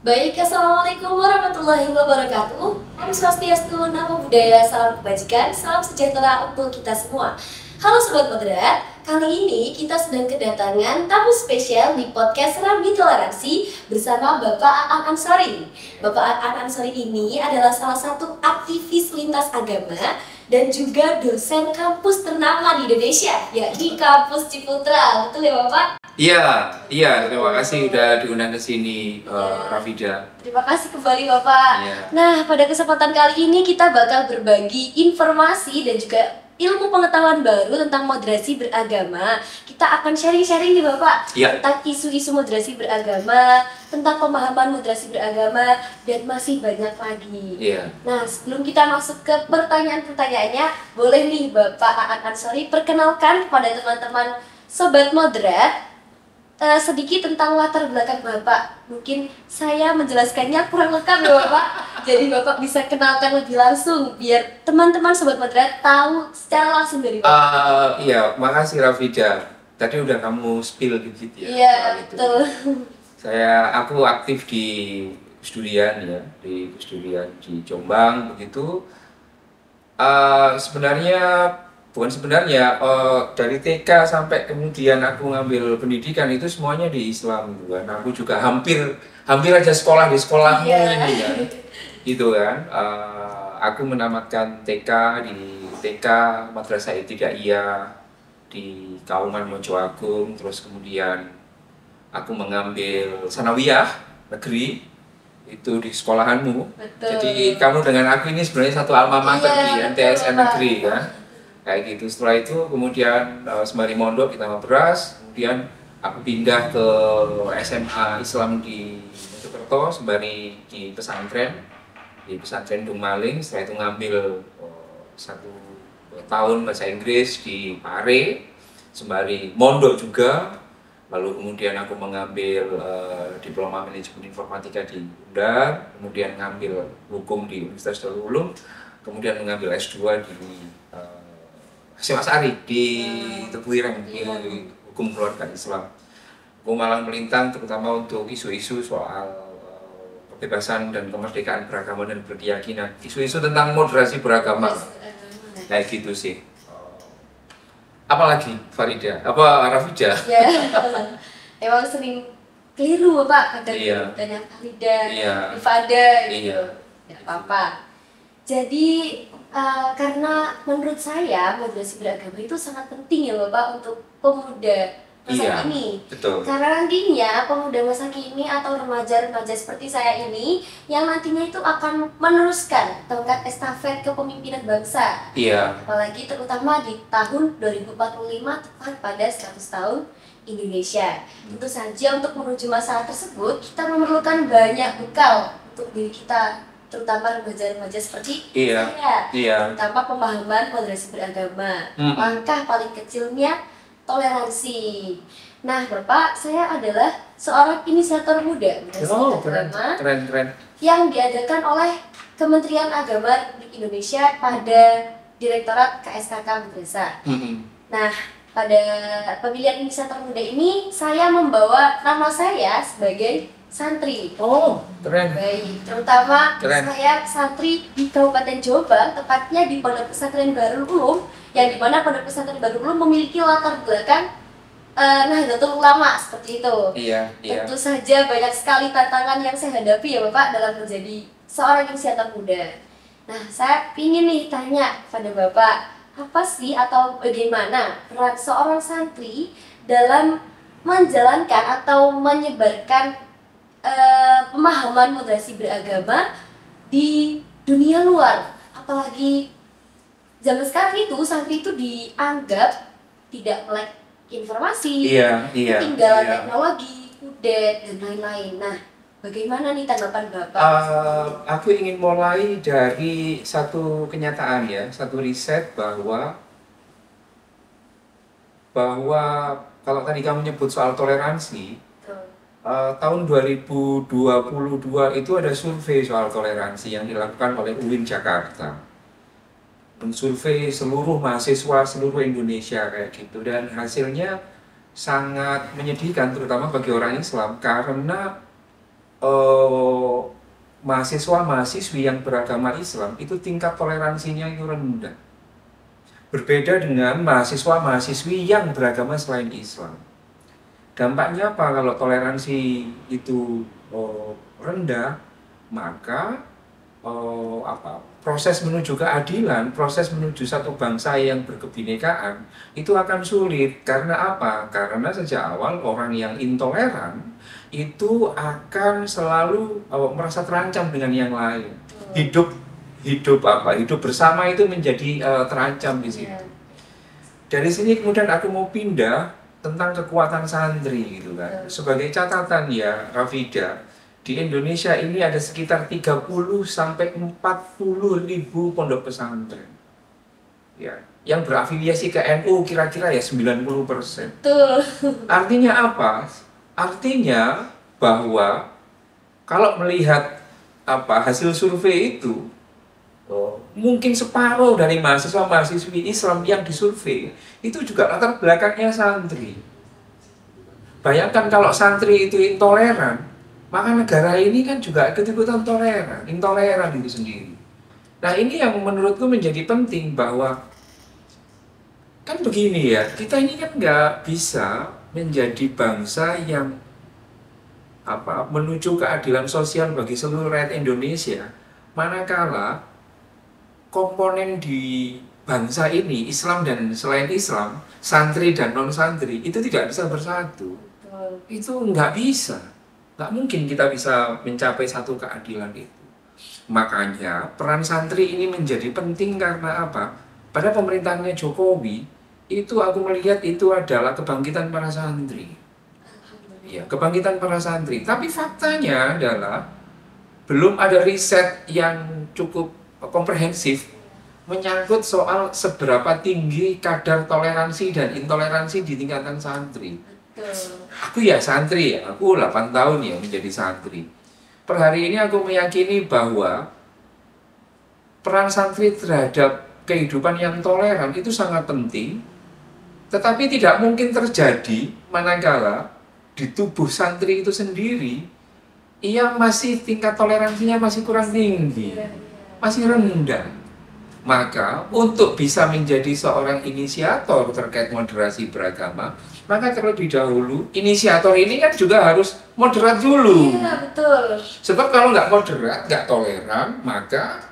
Baik, Assalamualaikum warahmatullahi wabarakatuh. Om Swastiastu, Namo Buddhaya, salam kebajikan, salam sejahtera untuk kita semua. Halo Sobat Moderat, kali ini kita sedang kedatangan tamu spesial di podcast Rambi Toleransi bersama Bapak Aan Ansori. Bapak Aan Ansori ini adalah salah satu aktivis lintas agama dan juga dosen kampus ternama di Indonesia, yakni Kampus Ciputra. Betul ya Bapak? Iya, terima kasih udah diundang ke sini, Rafida. Terima kasih kembali Bapak. Iya. Nah, pada kesempatan kali ini kita bakal berbagi informasi dan juga ilmu pengetahuan baru tentang moderasi beragama. Kita akan sharing-sharing nih Bapak Iya. tentang isu-isu moderasi beragama, tentang pemahaman moderasi beragama, dan masih banyak lagi. Iya. Nah, sebelum kita masuk ke pertanyaan-pertanyaannya, boleh nih Bapak Aan Ansori perkenalkan kepada teman-teman Sobat Moderat sedikit tentang latar belakang Bapak. Mungkin saya menjelaskannya kurang lengkap ya Bapak. Jadi Bapak bisa kenalkan lebih langsung biar teman-teman Sobat Moderat tahu secara langsung dari Bapak. Iya, makasih Rafida. Tadi udah kamu spill dikit ya. Iya, soal itu. betul. Aku aktif di Durian ya, di Durian di Jombang begitu. Dari TK sampai kemudian aku ngambil pendidikan itu semuanya di Islam gitu kan. Aku juga hampir aja sekolah di sekolahmu Iya. ini kan. Gitu kan. Aku menamatkan TK di TK Madrasah Ibtidaiyah di Kauman Mojo Agung, terus kemudian aku mengambil sanawiyah negeri itu di sekolahanmu. Betul. Jadi kamu dengan aku ini sebenarnya satu alma mater Iya, di betul, NTSN Pak. negeri kan. Kayak gitu. Setelah itu kemudian sembari mondok kita beras, kemudian aku pindah ke SMA Islam di Mojokerto sembari di pesantren Dumaling. Setelah itu ngambil 1 tahun bahasa Inggris di Pare sembari mondok juga. Lalu kemudian aku mengambil diploma manajemen informatika di UNDAR, kemudian ngambil hukum di Universitas Darul Ulum, kemudian mengambil S2 di SMA Sari di Tebuireng di hukum keluarga Islam. Aku malah melintang terutama untuk isu-isu soal kebebasan dan kemerdekaan beragama dan berkeyakinan, isu-isu tentang moderasi beragama, kayak gitu sih. Apalagi Farida, Rafida? Ya. Emang sering keliru Bapak kadang Iya. tanya Farida, Iya. Rifada gitu. Iya. Ya apa-apa. Jadi karena menurut saya moderasi beragama itu sangat penting ya Bapak untuk pemuda masa Iya, kini. betul. Karena nantinya pemuda masa kini atau remaja-remaja seperti saya ini yang nantinya itu akan meneruskan tongkat estafet kepemimpinan bangsa. Iya. Apalagi terutama di tahun 2045 tepat pada 100 tahun Indonesia. Tentu saja untuk menuju masa tersebut kita memerlukan banyak bekal untuk diri kita, terutama remaja-remaja seperti Iya. saya. Iya. Terutama pemahaman moderasi beragama. Mm-mm. Langkah paling kecilnya toleransi. Nah, Bapak, saya adalah seorang inisiator muda moderasi Oh, beragama keren. yang diadakan oleh Kementerian Agama Republik Indonesia pada Direktorat KSKK Madrasah. Nah, pada pemilihan inisiator muda ini saya membawa nama saya sebagai santri. Oh, keren. Baik, terutama Keren. saya santri di Kabupaten Jombang, tepatnya di Pondok Pesantren Darul Ulum, yang dimana Pondok Pesantren Darul Ulum memiliki latar belakang Nahdlatul Ulama seperti itu. Iya. Tentu saja banyak sekali tantangan yang saya hadapi ya Bapak dalam menjadi seorang inisiator muda. Nah, saya ingin nih tanya pada Bapak, apa sih atau bagaimana peran seorang santri dalam menjalankan atau menyebarkan pemahaman moderasi beragama di dunia luar? Apalagi zaman sekarang itu santri itu dianggap tidak melek informasi, Iya. ketinggalan teknologi, kudet, dan lain-lain. Nah, bagaimana nih tanggapan Bapak? Aku ingin mulai dari satu kenyataan ya, satu riset bahwa kalau tadi kamu nyebut soal toleransi, Tuh. tahun 2022 itu ada survei soal toleransi yang dilakukan oleh UIN Jakarta. Mensurvei seluruh mahasiswa seluruh Indonesia kayak gitu, dan hasilnya sangat menyedihkan terutama bagi orang Islam karena eh, mahasiswa-mahasiswi yang beragama Islam itu tingkat toleransinya itu rendah. Berbeda dengan mahasiswa-mahasiswi yang beragama selain Islam. Dampaknya apa kalau toleransi itu rendah? Maka proses menuju keadilan, proses menuju satu bangsa yang berkebinekaan itu akan sulit. Karena apa? Karena sejak awal orang yang intoleran itu akan selalu merasa terancam dengan yang lain. Hidup bersama itu menjadi terancam di sini. Dari sini kemudian aku mau pindah tentang kekuatan santri gitu kan. Sebagai catatan ya, Rafida, di Indonesia ini ada sekitar 30 sampai 40 ribu pondok pesantren. Ya, yang berafiliasi ke NU kira-kira ya 90%. Betul. Artinya apa? Artinya bahwa kalau melihat hasil survei itu, mungkin separuh dari mahasiswa-mahasiswi Islam yang disurvei itu juga latar belakangnya santri. Bayangkan kalau santri itu intoleran, maka negara ini kan juga ikut-ikutan intoleran itu sendiri. Nah ini yang menurutku menjadi penting bahwa kan begini ya, kita ini kan nggak bisa menjadi bangsa yang menuju keadilan sosial bagi seluruh rakyat Indonesia, manakala komponen di bangsa ini, Islam dan selain Islam, santri dan non-santri, itu tidak bisa bersatu. Itu nggak bisa. Nggak mungkin kita bisa mencapai satu keadilan itu. Makanya peran santri ini menjadi penting karena apa? Pada pemerintahannya Jokowi, itu aku melihat itu adalah kebangkitan para santri. Ya, kebangkitan para santri. Tapi faktanya adalah belum ada riset yang cukup komprehensif menyangkut soal seberapa tinggi kadar toleransi dan intoleransi di tingkatan santri. Aku ya santri ya, aku 8 tahun ya menjadi santri. Per hari ini aku meyakini bahwa peran santri terhadap kehidupan yang toleran itu sangat penting. Tetapi tidak mungkin terjadi manakala di tubuh santri itu sendiri ia masih tingkat toleransinya masih kurang tinggi, masih rendah. Maka untuk bisa menjadi seorang inisiator terkait moderasi beragama, maka terlebih dahulu inisiator ini kan juga harus moderat dulu. Iya, betul. Sebab kalau nggak moderat, nggak toleran, maka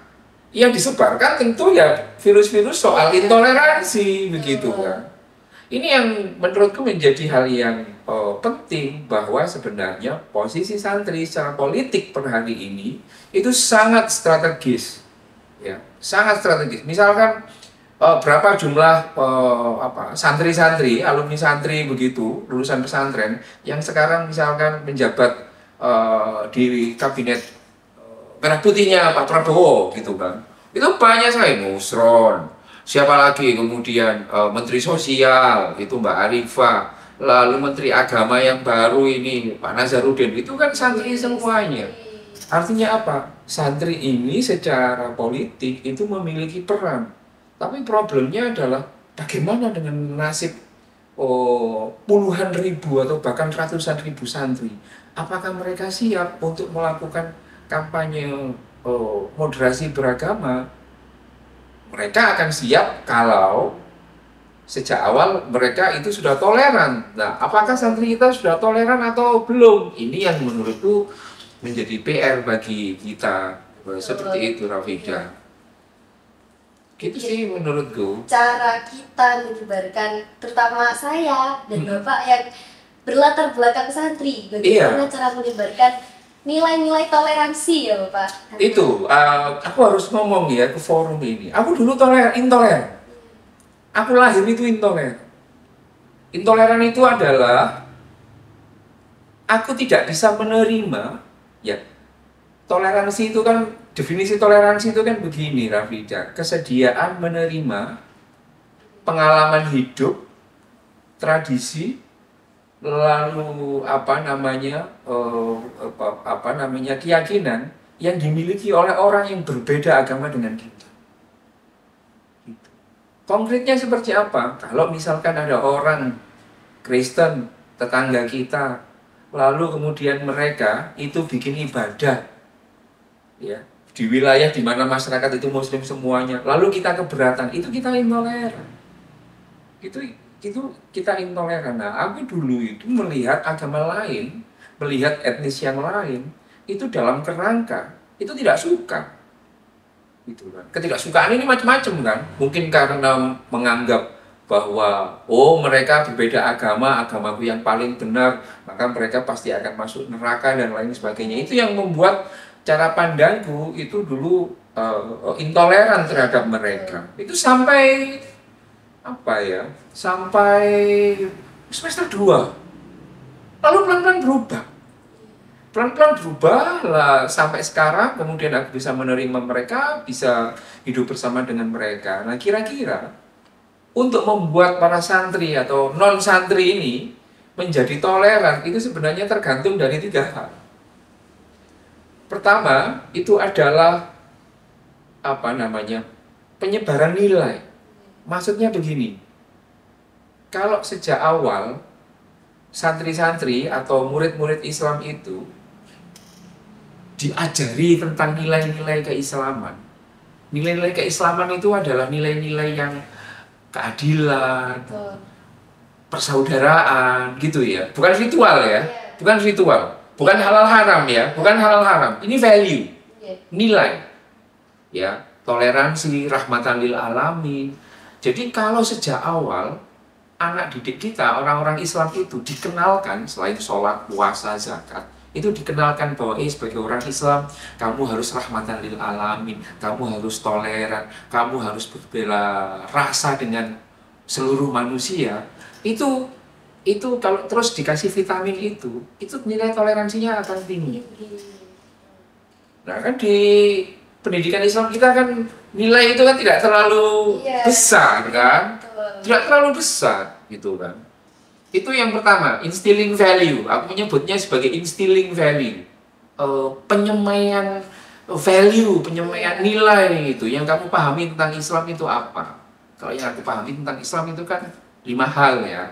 yang disebarkan tentu ya virus-virus soal intoleransi, begitu kan. Ini yang menurutku menjadi hal yang penting, bahwa sebenarnya posisi santri secara politik per hari ini itu sangat strategis. Ya, sangat strategis. Misalkan berapa jumlah santri-santri, alumni santri begitu, lulusan pesantren yang sekarang misalkan menjabat di kabinet merah putihnya Pak Prabowo gitu kan. Itu banyak sekali, Nusron, siapa lagi, kemudian Menteri Sosial itu Mbak Arifah, lalu Menteri Agama yang baru ini Pak Nazarudin, itu kan santri semuanya. Artinya apa? Santri ini secara politik itu memiliki peran. Tapi problemnya adalah bagaimana dengan nasib puluhan ribu atau bahkan ratusan ribu santri. Apakah mereka siap untuk melakukan kampanye moderasi beragama? Mereka akan siap kalau sejak awal mereka itu sudah toleran. Nah, apakah santri kita sudah toleran atau belum? Ini yang menurutku menjadi PR bagi kita, seperti itu, Rafida. Gitu sih menurutku. Cara kita menyebarkan, terutama saya dan Bapak yang berlatar belakang santri, bagaimana cara menyebarkan nilai-nilai toleransi ya Bapak? Itu, aku harus ngomong ya ke forum ini. Aku dulu intoleran. Aku lahir itu intoleran. Intoleran itu adalah aku tidak bisa menerima. Ya, toleransi itu kan, definisi toleransi itu kan begini, Rafida. Kesediaan menerima pengalaman hidup, tradisi, lalu keyakinan yang dimiliki oleh orang yang berbeda agama dengan kita. Konkretnya seperti apa? Kalau misalkan ada orang Kristen, tetangga kita, lalu kemudian mereka itu bikin ibadah, ya, di wilayah di mana masyarakat itu Muslim semuanya, lalu kita keberatan, itu kita intoleran. Itu kita intoleran. Nah, aku dulu itu melihat agama lain, melihat etnis yang lain, itu dalam kerangka itu tidak suka, gitu kan. Ketidaksukaan ini macam-macam kan. Mungkin karena menganggap bahwa mereka berbeda agama, agamaku yang paling benar, maka mereka pasti akan masuk neraka dan lain sebagainya. Itu yang membuat cara pandangku itu dulu intoleran terhadap mereka. Itu sampai sampai semester 2. Lalu pelan-pelan berubah lah sampai sekarang. Kemudian aku bisa menerima mereka, bisa hidup bersama dengan mereka. Nah, kira-kira untuk membuat para santri atau non santri ini menjadi toleran itu sebenarnya tergantung dari 3 hal. Pertama, itu adalah penyebaran nilai. Maksudnya begini, kalau sejak awal santri-santri atau murid-murid Islam itu diajari tentang nilai-nilai keislaman. Nilai-nilai keislaman itu adalah nilai-nilai yang keadilan, persaudaraan, gitu ya. Bukan ritual ya, bukan ritual, bukan halal haram ya, bukan halal haram. Ini value, nilai, ya, toleransi, rahmatan lil alamin. Jadi kalau sejak awal anak didik kita, orang-orang Islam itu dikenalkan selain sholat, puasa, zakat, itu dikenalkan bahwa sebagai orang Islam kamu harus rahmatan lil alamin, kamu harus toleran, kamu harus berbela rasa dengan seluruh manusia. Itu kalau terus dikasih vitamin itu nilai toleransinya akan tinggi. Nah, kan di pendidikan Islam kita kan nilai itu kan tidak terlalu besar kan, tidak terlalu besar gitu kan. Itu yang pertama, instilling value. Aku menyebutnya sebagai instilling value, penyemaian value, penyemaian nilai itu. Yang kamu pahami tentang Islam itu apa? Kalau yang aku pahami tentang Islam itu kan 5 hal ya.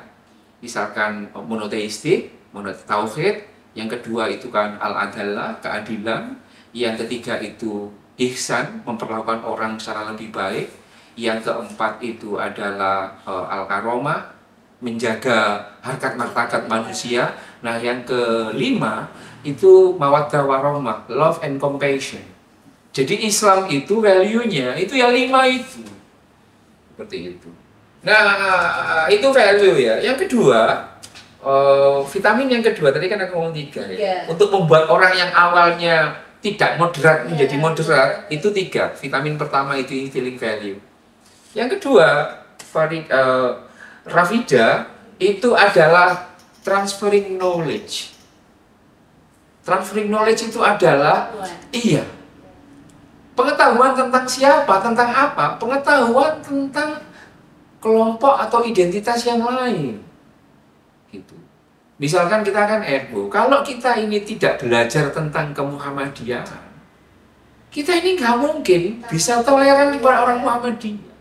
Misalkan monoteistik, tauhid. Yang kedua itu kan al-adalah, keadilan. Yang ketiga itu ihsan, memperlakukan orang secara lebih baik. Yang keempat itu adalah al-karomah, menjaga harkat martabat manusia. Nah, yang kelima itu mawaddah warahmah, love and compassion. Jadi Islam itu value-nya itu yang 5 itu. Seperti itu. Nah, itu value ya. Yang kedua, vitamin yang kedua tadi kan aku ngomong 3 ya. Untuk membuat orang yang awalnya tidak moderat menjadi moderat, itu 3. Vitamin pertama itu instilling value. Yang kedua, Rafida, itu adalah transferring knowledge. Transferring knowledge itu adalah pengetahuan tentang siapa, tentang apa, pengetahuan tentang kelompok atau identitas yang lain. Gitu. Misalkan kita kan kalau kita ini tidak belajar tentang kemuhammadiyahan, kita ini nggak mungkin bisa toleran kepada orang Muhammadiyah.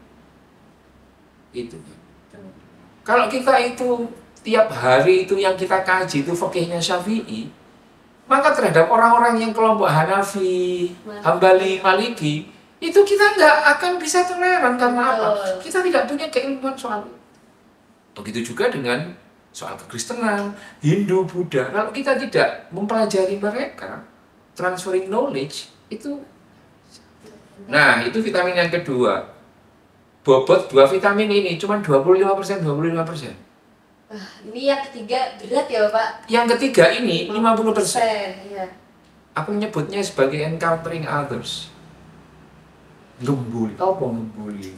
Itu. Kalau kita itu tiap hari itu yang kita kaji itu fikihnya Syafi'i, maka terhadap orang-orang yang kelompok Hanafi, Hambali, Maliki, itu kita nggak akan bisa toleran. Karena apa? Kita tidak punya keilmuan soal itu. Begitu juga dengan soal kekristenan, Hindu, Buddha. Kalau kita tidak mempelajari mereka, transferring knowledge, itu. Nah, itu vitamin yang kedua. Bobot 2 vitamin ini cuma 25%. Ini yang ketiga berat ya Pak? Yang ketiga ini 50%. Ya. Aku menyebutnya sebagai encountering others. Ngembuli, apa ngembuli?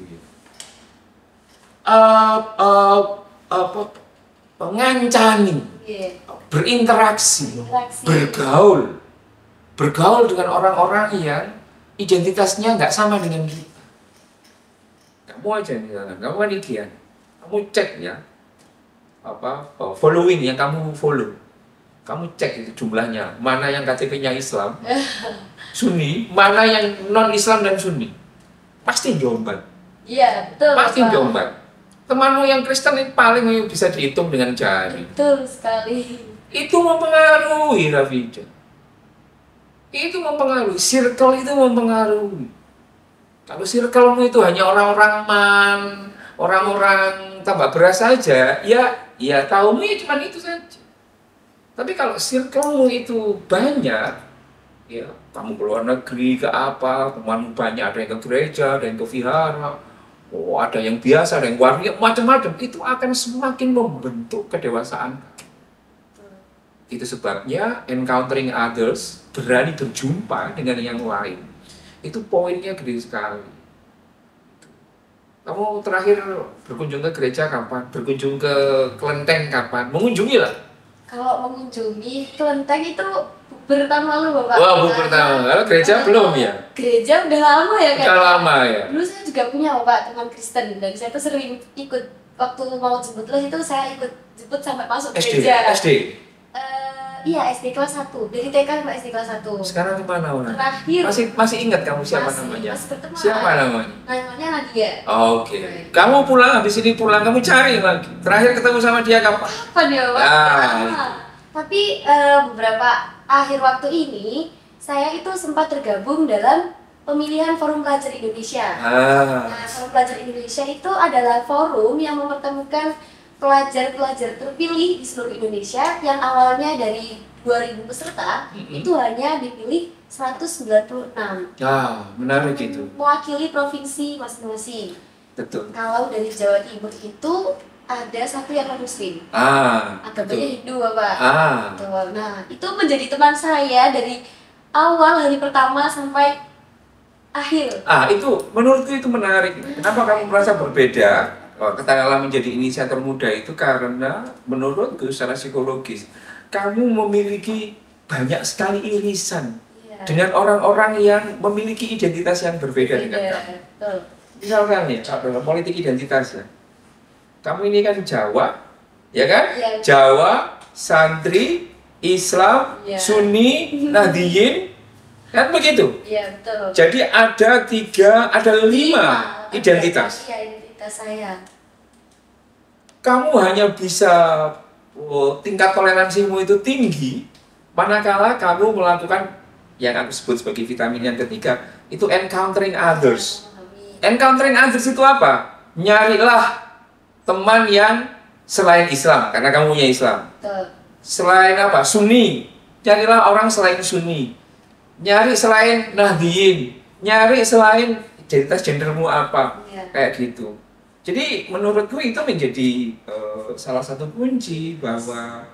Ngancani, berinteraksi, bergaul dengan orang-orang yang identitasnya nggak sama dengan kita. Kamu aja misalkan, kamu kan idean, kamu cek ya, following yang kamu follow, kamu cek itu jumlahnya, mana yang KTP-nya Islam, Sunni, mana yang non Islam dan Sunni, pasti Jombang. Iya betul. Pasti Jombang. Temanmu yang Kristen itu paling bisa dihitung dengan jari. Betul sekali. Itu mempengaruhi, Rafida. Itu mempengaruhi, circle itu mempengaruhi. Kalau circlemu itu hanya orang-orang orang-orang tambah beras saja, ya tahumu ya cuma itu saja. Tapi kalau circlemu itu banyak, ya kamu ke luar negeri, ke apa, teman banyak, ada yang ke gereja, ada yang ke vihara, oh ada yang biasa, ada yang waria, macam-macam, itu akan semakin membentuk kedewasaan. Itu sebabnya encountering others, berani berjumpa dengan yang lain, itu poinnya gede sekali. Kamu terakhir berkunjung ke gereja kapan? Berkunjung ke kelenteng kapan? Mengunjungi lah. Kalau mengunjungi kelenteng itu bertahun lalu Bapak. Wah, pertama. Kalau gereja belum ya? Gereja udah lama ya kan? Udah lama ya. Dulu saya juga punya Bapak teman Kristen dan saya tuh sering ikut waktu mau jemput les itu saya ikut jemput sampai masuk gereja. SD. Iya, SD kelas 1. Dari TK sampai SD kelas 1. Sekarang kemana orang? Terakhir. Masih ingat kamu siapa namanya? Masih berteman. Siapa namanya? Namanya Nadia. Oke. Kamu pulang, habis ini pulang, kamu cari lagi. Terakhir ketemu sama dia kapan? Kapan ya, Pak? Tapi beberapa akhir waktu ini, saya itu sempat tergabung dalam pemilihan Forum Pelajar Indonesia. Nah, Forum Pelajar Indonesia itu adalah forum yang mempertemukan pelajar-pelajar terpilih di seluruh Indonesia yang awalnya dari 2000 peserta, itu hanya dipilih 196. Menarik itu. Mewakili provinsi masing-masing. Betul. Kalau dari Jawa Timur itu ada satu yang non-muslim. Agamanya Hindu, Bapak. Betul. Nah, itu menjadi teman saya dari awal hari pertama sampai akhir. Itu menurutku itu menarik. Kenapa kamu merasa berbeda? Katakanlah menjadi inisiator muda itu karena menurutku secara psikologis kamu memiliki banyak sekali irisan dengan orang-orang yang memiliki identitas yang berbeda dengan kamu. Misalkan ya, dalam politik identitas ya. Kamu ini kan Jawa, ya kan? Jawa, santri, Islam, Sunni, Nahdliyin, kan begitu? Iya, betul. Jadi ada lima identitas. Identitas saya. Kamu hanya bisa tingkat toleransimu itu tinggi manakala kamu melakukan yang aku sebut sebagai vitamin yang ketiga, itu encountering others. Encountering others itu apa? Nyarilah teman yang selain Islam, karena kamu punya Islam. Selain apa? Sunni, carilah orang selain Sunni. Nyari selain Nahdliyin, nyari selain identitas gendermu apa, kayak gitu. Jadi menurutku itu menjadi salah satu kunci bahwa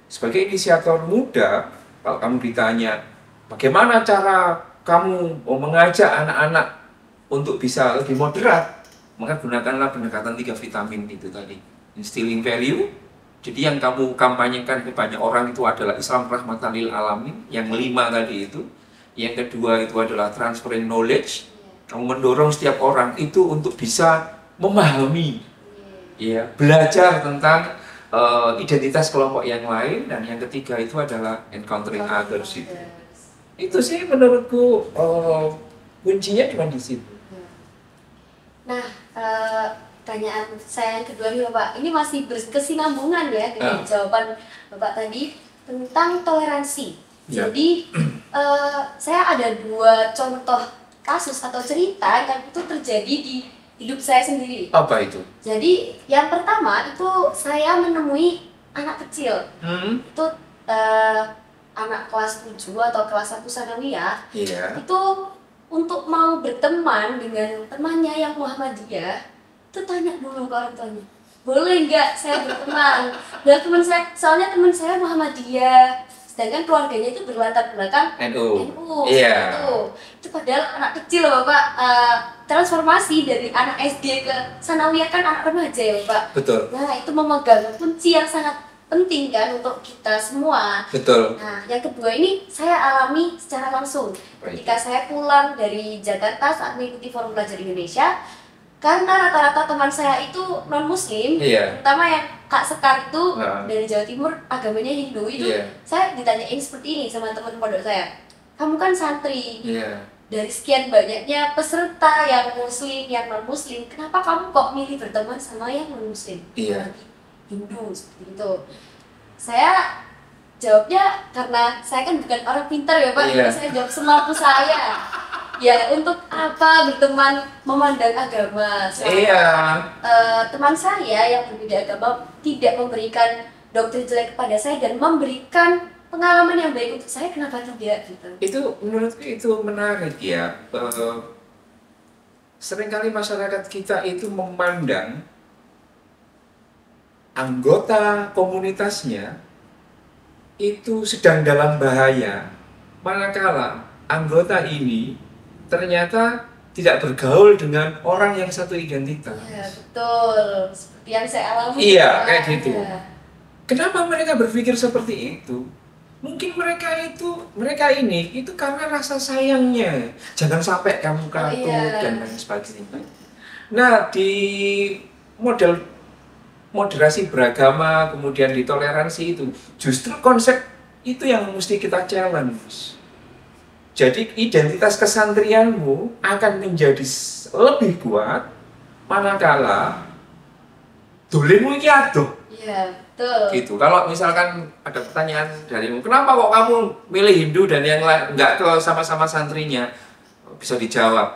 sebagai inisiator muda, kalau kamu ditanya bagaimana cara kamu mengajak anak-anak untuk bisa lebih moderat, maka gunakanlah pendekatan 3 vitamin itu tadi. Instilling value, jadi yang kamu kampanyekan ke banyak orang itu adalah Islam rahmatan lil alamin, yang 5 tadi itu. Yang kedua itu adalah transferring knowledge, kamu mendorong setiap orang itu untuk bisa memahami, ya, belajar tentang identitas kelompok yang lain, dan yang ketiga itu adalah encountering others itu. Itu sih menurutku kuncinya cuma di situ. Nah, pertanyaan saya yang kedua nih Bapak, ini masih berkesinambungan ya dengan jawaban Bapak tadi tentang toleransi. Jadi saya ada 2 contoh kasus atau cerita yang itu terjadi di hidup saya sendiri. Apa itu? Jadi yang pertama itu saya menemui anak kecil. Itu anak kelas 7 atau kelas 1 sanawiyah. Itu untuk mau berteman dengan temannya yang Muhammadiyah, itu tanya dulu ke orang tuanya, boleh nggak saya berteman? Dan teman saya, soalnya teman saya Muhammadiyah, sedangkan keluarganya itu berlatar belakang NU. Itu padahal anak kecil Bapak, transformasi dari anak SD ke sanawiyah kan anak remaja ya Bapak. Betul. Nah itu memegang kunci yang sangat penting kan untuk kita semua. Betul. Nah, yang kedua ini saya alami secara langsung ketika saya pulang dari Jakarta saat mengikuti Forum Pelajar Indonesia, karena rata-rata teman saya itu non Muslim, terutama yang Kak Sekar itu dari Jawa Timur, agamanya Hindu itu, saya ditanyain seperti ini sama teman pondok saya, kamu kan santri, dari sekian banyaknya peserta yang Muslim, yang non Muslim, kenapa kamu kok milih berteman sama yang non Muslim? Hindu seperti itu. Saya jawabnya karena saya kan bukan orang pintar ya Pak, Iya. jadi saya jawab semampu saya. Ya untuk apa berteman memandang agama? Iya. Teman saya yang berbeda agama tidak memberikan doktrin jelek kepada saya dan memberikan pengalaman yang baik untuk saya, kenapa tidak gitu? Itu menurutku itu menarik ya. Seringkali masyarakat kita itu memandang anggota komunitasnya itu sedang dalam bahaya, manakala anggota ini ternyata tidak bergaul dengan orang yang satu identitas. Ya betul, seperti yang saya alami. Iya, Pak. kayak gitu. Ya. Kenapa mereka berpikir seperti itu? Mungkin mereka ini itu karena rasa sayangnya. Jangan sampai kamu katut dan lain sebagainya. Nah, di model moderasi beragama, kemudian di toleransi itu, justru konsep itu yang mesti kita challenge. Jadi identitas kesantrianmu akan menjadi lebih kuat manakala dolenmu iki adoh. Iya, betul. Gitu. Kalau misalkan ada pertanyaan darimu, kenapa kok kamu milih Hindu dan yang lain nggak ke sama-sama santrinya? Bisa dijawab,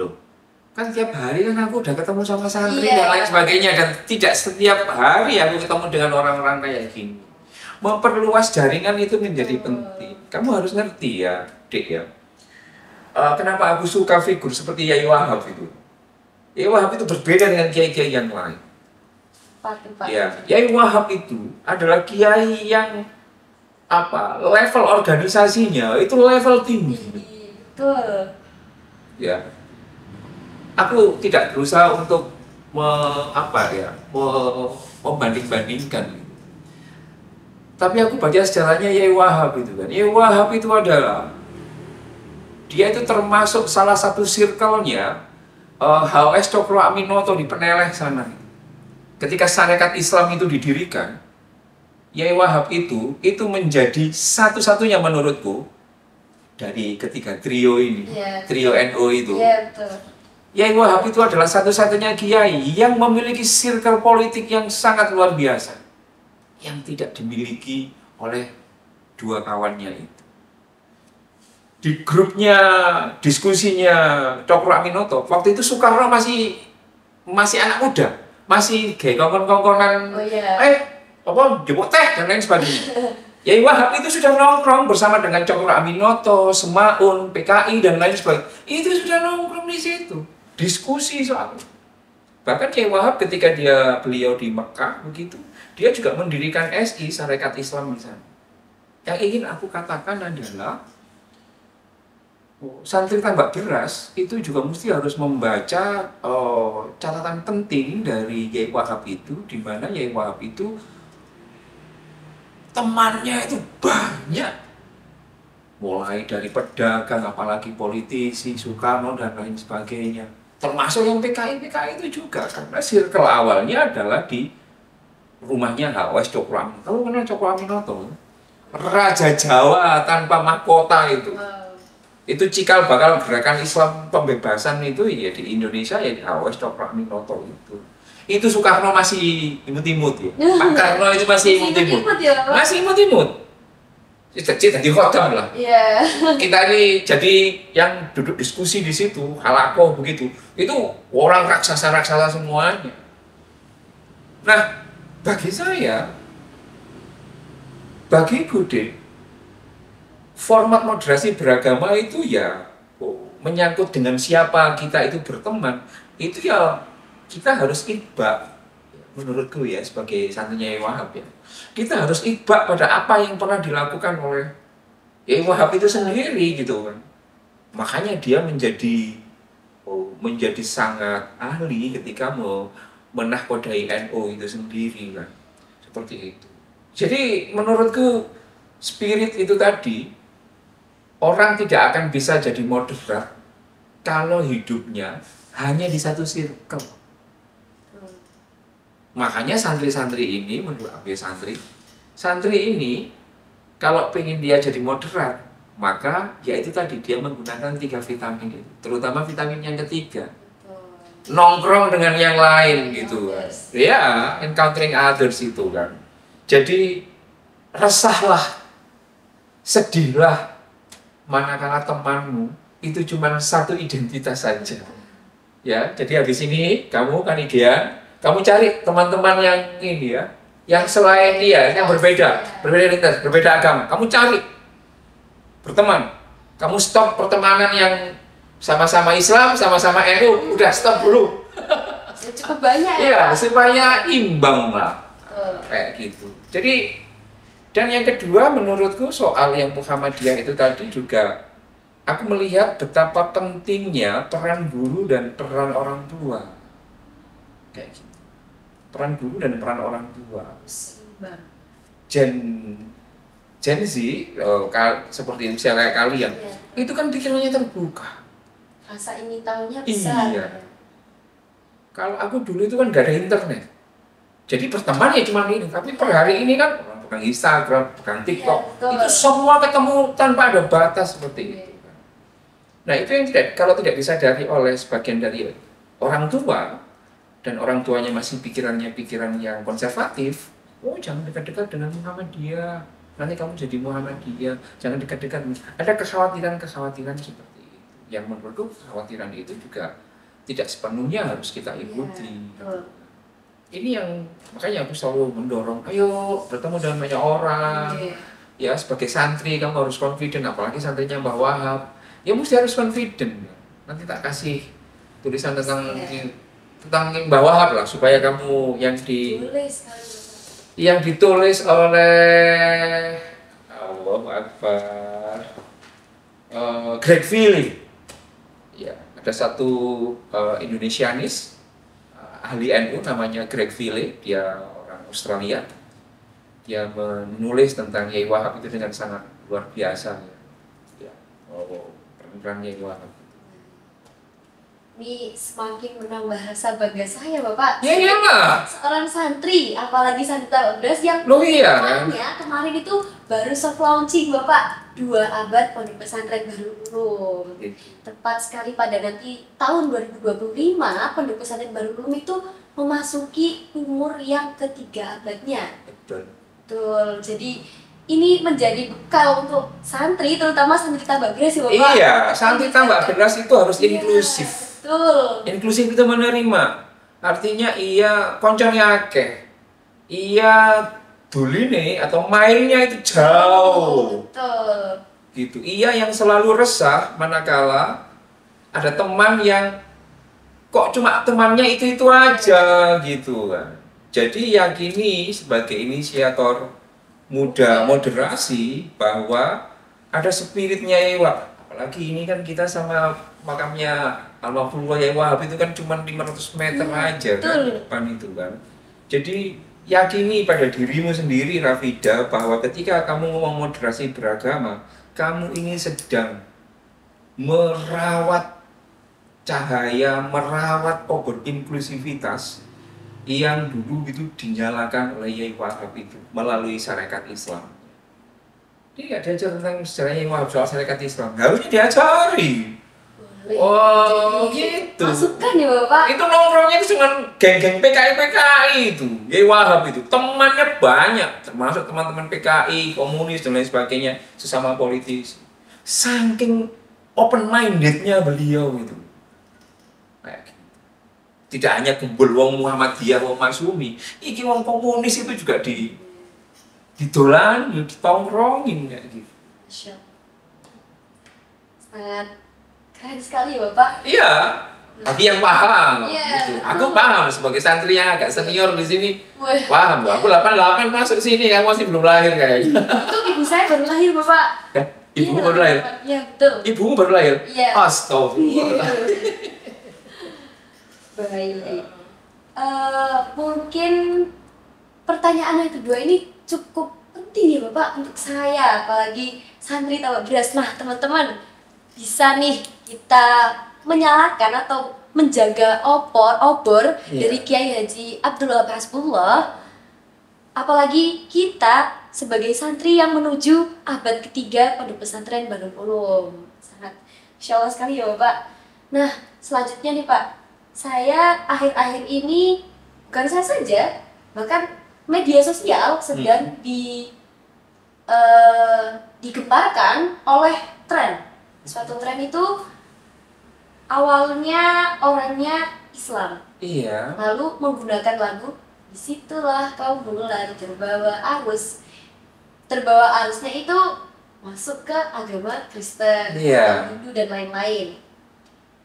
loh, kan tiap hari kan aku udah ketemu sama santri dan lain sebagainya, dan tidak setiap hari aku ketemu dengan orang-orang kayak gini. Memperluas jaringan itu menjadi penting. Kamu harus ngerti ya, Dek ya. Kenapa aku suka figur seperti Yai Wahab itu? Yai Wahab itu berbeda dengan kiai-kiai yang lain. Pak. Ya, Yai Wahab itu adalah kiai yang level organisasinya itu level tinggi. Betul. Ya, aku tidak berusaha untuk membanding-bandingkan. Tapi aku baca sejarahnya Yai Wahab itu kan. Yai Wahab itu adalah dia itu termasuk salah satu circle-nya H.O.S. Cokro Aminoto di Peneleh sana. Ketika Sarekat Islam itu didirikan, Yai Wahab itu menjadi satu-satunya menurutku dari ketiga trio ini, trio NU itu. Iya, betul. Yai Wahab itu adalah satu-satunya kiai yang memiliki circle politik yang sangat luar biasa, yang tidak dimiliki oleh dua kawannya itu. Di grupnya, diskusinya Cokro Aminoto, waktu itu Soekarno masih anak muda, masih kayak kongkon-kongkonan, jemput teh dan lain sebagainya. Yai Wahab itu sudah nongkrong bersama dengan Cokro Aminoto, Semaun, PKI dan lain sebagainya. Itu sudah nongkrong di situ, diskusi soal. Bahkan Yai Wahab ketika beliau di Mekah begitu, dia juga mendirikan SI, Sarekat Islam di sana. Yang ingin aku katakan adalah santri tambak beras itu juga mesti harus membaca catatan penting dari Yai Wahab itu, di mana Yai Wahab itu temannya itu banyak, mulai dari pedagang, apalagi politisi, Soekarno dan lain sebagainya, termasuk yang PKI itu juga, karena circle awalnya adalah di rumahnya H.O.S. Cokro Aminoto. Kamu kenal Cokro Aminoto? Raja Jawa tanpa mahkota itu. Itu cikal bakal gerakan Islam pembebasan itu ya di Indonesia ya di H.O.S. Cokro Aminoto itu. Itu Soekarno masih imut-imut ya. Pak Karno itu masih imut-imut. Masih imut-imut. Cita-cita di khotam lah. Iya. Kita ini jadi yang duduk diskusi di situ, halakoh begitu. Itu orang raksasa-raksasa semuanya. Nah, bagi saya, bagi Bude, format moderasi beragama itu ya menyangkut dengan siapa kita itu berteman, itu ya kita harus itba, menurutku ya sebagai santrinya Yai Wahab ya, kita harus itba pada apa yang pernah dilakukan oleh Yai Wahab itu sendiri gitu kan. Makanya dia menjadi sangat ahli ketika mau menahkodai NU itu sendiri kan, seperti itu. Jadi menurutku spirit itu tadi, orang tidak akan bisa jadi moderat kalau hidupnya hanya di satu circle. Makanya santri-santri ini, menurut aku santri ini kalau pengen dia jadi moderat, maka ya itu tadi, dia menggunakan 3 vitamin itu, terutama vitamin yang ketiga, nongkrong dengan yang lain gitu kan. Ya, encountering others itu kan. Jadi resahlah sedihlah manakala temanmu itu cuma satu identitas saja. Ya, jadi habis ini kamu kan idean, kamu cari teman-teman yang ini ya, yang selain dia, yang berbeda lintas, berbeda agama. Kamu cari berteman. Kamu stop pertemanan yang sama-sama Islam, sama-sama NU, udah stop dulu. Cukup banyak ya, Iya, Pak? supaya imbang lah. Kayak gitu. Jadi, dan yang kedua menurutku soal yang Muhammadiyah itu tadi juga aku melihat betapa pentingnya peran guru dan peran orang tua. Kayak gitu. Peran guru dan peran orang tua. Gen Z, seperti misalnya kalian, itu kan pikirannya terbuka. Rasa ingin tahunya besar. Iya. Kalau aku dulu itu kan gak ada internet. Jadi berteman ya cuma ini, tapi per hari ini kan pegang Instagram, pegang TikTok, itu semua ketemu tanpa ada batas seperti itu. Nah itu yang kalau tidak disadari oleh sebagian dari orang tua, dan orang tuanya masih pikiran yang konservatif, oh jangan dekat-dekat dengan Muhammadiyah, nanti kamu jadi Muhammadiyah, jangan dekat-dekat. Ada kekhawatiran seperti itu, yang menurutku kekhawatiran itu juga tidak sepenuhnya harus kita ikuti. Ini yang makanya aku selalu mendorong, ayo bertemu dengan banyak orang. Ya sebagai santri kamu harus confident, apalagi santrinya Mbah Wahab. Ya mesti harus confident. Nanti tak kasih tulisan tentang Mbah Wahab lah, supaya kamu yang ditulis oleh Allahu Akbar, Greg Philly. Ya, ada satu Indonesianis ahli NU namanya Greg Philly, dia orang Australia. Dia menulis tentang Yai Wahab itu dengan sangat luar biasa. Ya, peran Yai Wahab. Ini semakin menambah rasa bangga saya, Bapak. Ya iyalah. Seorang santri, apalagi santri Tababras yang kemarin itu baru soft launching, Bapak. 2 abad Pondok Pesantren Bahrul Ulum. Tepat sekali pada nanti tahun 2025, Pondok Pesantren Bahrul Ulum itu memasuki umur yang ketiga abadnya. Betul. Jadi ini menjadi bekal untuk santri, terutama santri Tababras ya, Bapak. Iya, santri Tababras itu harus inklusif. Betul. Inklusif itu menerima. Artinya iya koncone akeh. Iya duline atau mainnya itu jauh. Betul. Gitu. Iya yang selalu resah manakala ada teman yang kok cuma temannya itu aja gitu kan. Jadi yakini sebagai inisiator muda moderasi bahwa ada spiritnya Yai Wahab. Apalagi ini kan kita sama makamnya Almarhum Yai Wahab itu kan cuma 500 meter aja kan depan itu kan. Jadi yakini pada dirimu sendiri Rafida bahwa ketika kamu ngomong moderasi beragama, kamu ini sedang merawat cahaya, merawat obor inklusivitas yang dulu itu dinyalakan oleh Yai Wahab itu melalui syarikat Islam. Dia nggak diajar tentang sejarah Yai Wahab soal syarikat Islam, harusnya diajari. Oh gitu. Masukkan ya Bapak. Itu nongkrongnya itu cuma geng-geng PKI itu. Yai Wahab itu temannya banyak, termasuk teman-teman PKI, komunis dan lain sebagainya, sesama politis. Saking open mindednya beliau itu. Tidak hanya kumpul wong Muhammadiyah, wong Masyumi, iki wong komunis itu juga didolan, ditongkrongin kayak gitu. Sangat keren sekali Bapak. Iya, tapi yang paham. Iya. Gitu. Aku paham sebagai santri yang agak senior di sini. Paham, aku 88 masuk sini, kamu masih belum lahir kayaknya. Itu ibu saya baru lahir Bapak. Ibumu baru lahir? Iya betul. Ibumu baru lahir? Iya. Astagfirullah. Baik. Mungkin pertanyaan yang kedua ini cukup penting ya Bapak untuk saya, apalagi santri Tababras. Nah teman-teman, bisa nih kita menyalakan atau menjaga obor dari Kiai Haji Abdul Wahab Hasbullah, apalagi kita sebagai santri yang menuju abad ketiga Pondok Pesantren Bahrul Ulum. Sangat Insya Allah sekali ya Bapak. Nah selanjutnya nih Pak, saya akhir-akhir ini, bukan saya saja, bahkan media sosial sedang digempar oleh tren. Suatu tren itu awalnya orangnya Islam, Iya. lalu menggunakan lagu disitulah kau mulai terbawa arusnya itu masuk ke agama Kristen, Iya. atau Hindu dan lain-lain.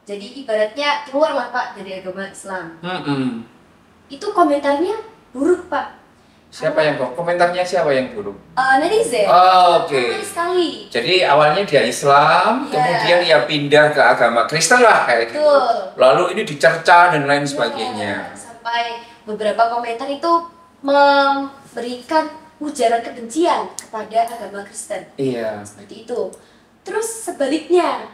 Jadi ibaratnya keluarlah Pak dari agama Islam. Itu komentarnya buruk Pak. Komentarnya siapa yang buruk? Netizen. Oh, oke. Ramai sekali. Jadi awalnya dia Islam, Iya. kemudian dia pindah ke agama Kristen lah kayak gitu. Betul. Lalu ini dicerca dan lain sebagainya. Ya, sampai beberapa komentar itu memberikan ujaran kebencian kepada agama Kristen. Iya. Seperti itu. Terus sebaliknya,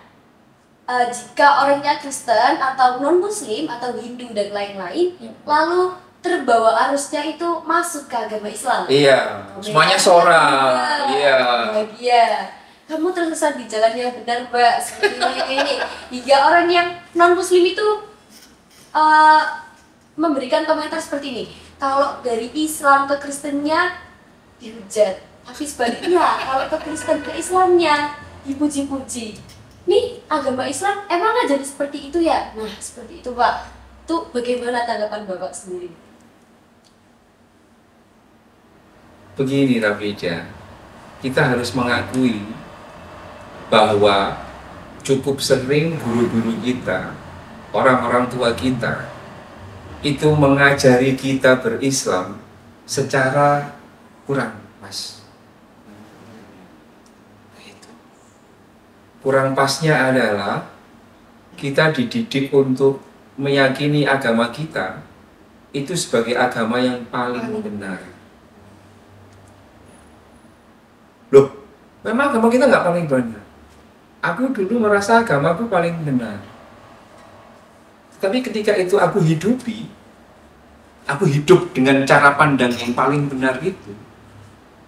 jika orangnya Kristen atau non-Muslim atau Hindu dan lain-lain, lalu terbawa arusnya itu masuk ke agama Islam. Iya. Semuanya sorak. Iya. Bahagia. Kamu tersesat di jalan yang benar, Mbak. Seperti ini. Hingga orang yang non-Muslim itu memberikan komentar seperti ini. Kalau dari Islam ke Kristennya dihujat, tapi sebaliknya kalau ke Kristen ke Islamnya dipuji-puji. Nih agama Islam emang nggak jadi seperti itu ya? Nah seperti itu Pak. Itu bagaimana tanggapan Bapak sendiri? Begini Rafida, kita harus mengakui bahwa cukup sering guru-guru kita, orang-orang tua kita, itu mengajari kita berislam secara kurang pas. Kurang pasnya adalah kita dididik untuk meyakini agama kita itu sebagai agama yang paling benar. Loh, memang agama kita nggak paling benar. Aku dulu merasa agamaku paling benar. Tapi ketika itu aku hidup dengan cara pandang yang paling benar itu,